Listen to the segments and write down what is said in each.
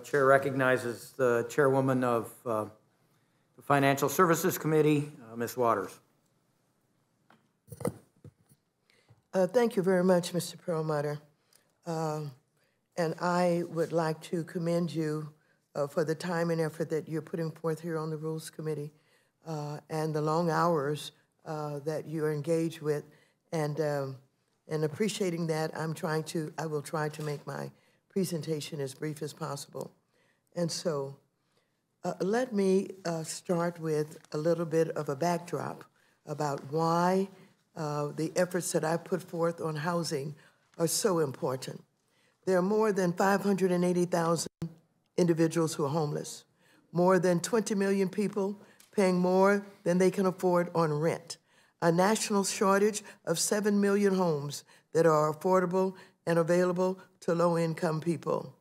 Chair recognizes the chairwoman of the Financial Services Committee, Ms. Waters. Thank you very much, Mr. Perlmutter. And I would like to commend you for the time and effort that you're putting forth here on the Rules Committee and the long hours that you're engaged with. And appreciating that, I will try to make my presentation as brief as possible. And so let me start with a little bit of a backdrop about why the efforts that I put forth on housing are so important. There are more than 580,000 individuals who are homeless, more than 20 million people paying more than they can afford on rent, a national shortage of 7 million homes that are affordable and available to low-income people.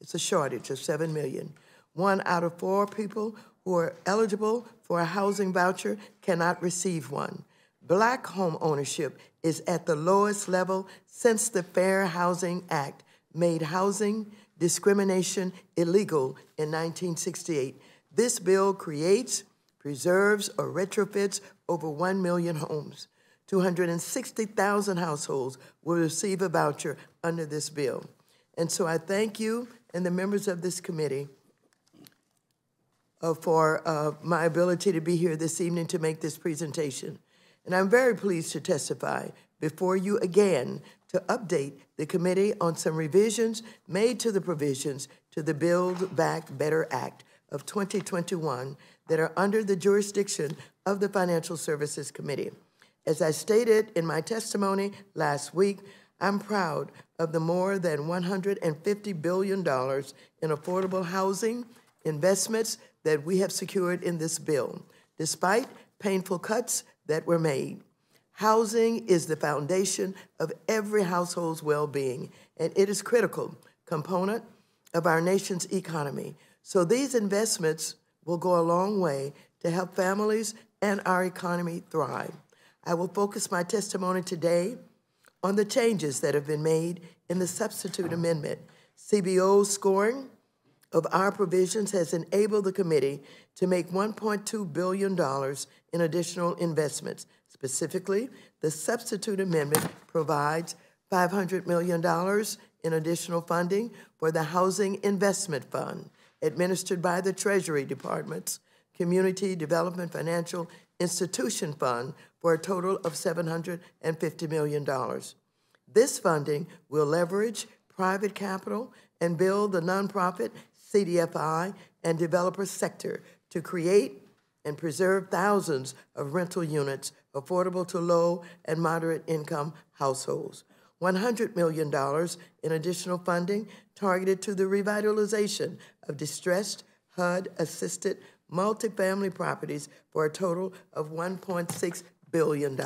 It's a shortage of 7 million. 1 out of 4 people who are eligible for a housing voucher cannot receive one. Black home ownership is at the lowest level since the Fair Housing Act made housing discrimination illegal in 1968. This bill creates, preserves, or retrofits over 1 million homes. 260,000 households will receive a voucher under this bill. And so I thank you and the members of this committee for my ability to be here this evening to make this presentation. And I'm very pleased to testify before you again to update the committee on some revisions made to the provisions to the Build Back Better Act of 2021 that are under the jurisdiction of the Financial Services Committee. As I stated in my testimony last week, I'm proud of the more than $150 billion in affordable housing investments that we have secured in this bill, despite painful cuts that were made. Housing is the foundation of every household's well-being, and it is a critical component of our nation's economy. So these investments will go a long way to help families and our economy thrive. I will focus my testimony today on the changes that have been made in the substitute amendment. CBO's scoring of our provisions has enabled the committee to make $1.2 billion in additional investments. Specifically, the substitute amendment provides $500 million in additional funding for the Housing Investment Fund, administered by the Treasury Department's Community Development Financial Institution Fund, for a total of $750 million. This funding will leverage private capital and build the nonprofit CDFI and developer sector to create and preserve thousands of rental units affordable to low and moderate income households. $100 million in additional funding targeted to the revitalization of distressed HUD-assisted multifamily properties for a total of $1.6 billion.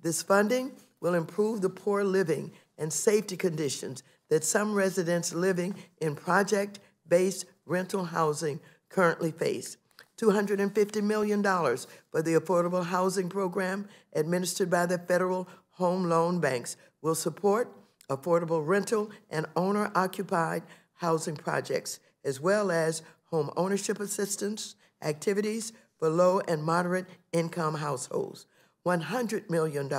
This funding will improve the poor living and safety conditions that some residents living in project-based rental housing currently face. $250 million for the Affordable Housing Program administered by the Federal Home Loan Banks will support affordable rental and owner-occupied housing projects, as well as home ownership assistance activities for low and moderate income households. $100 million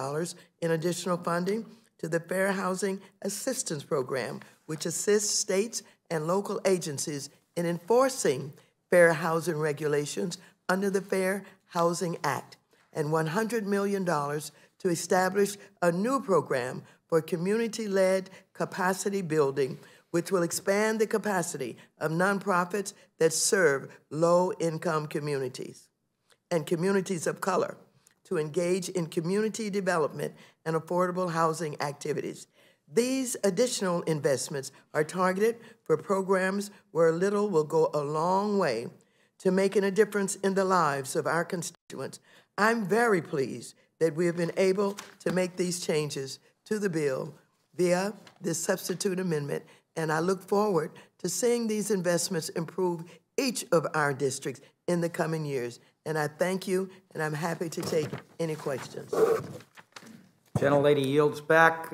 in additional funding to the Fair Housing Assistance Program, which assists states and local agencies in enforcing fair housing regulations under the Fair Housing Act, and $100 million to establish a new program for community-led capacity building, which will expand the capacity of nonprofits that serve low-income communities and communities of color to engage in community development and affordable housing activities. These additional investments are targeted for programs where little will go a long way to making a difference in the lives of our constituents. I'm very pleased that we have been able to make these changes to the bill via this substitute amendment, and I look forward to seeing these investments improve each of our districts in the coming years. And I thank you, and I'm happy to take any questions. Gentlelady yields back.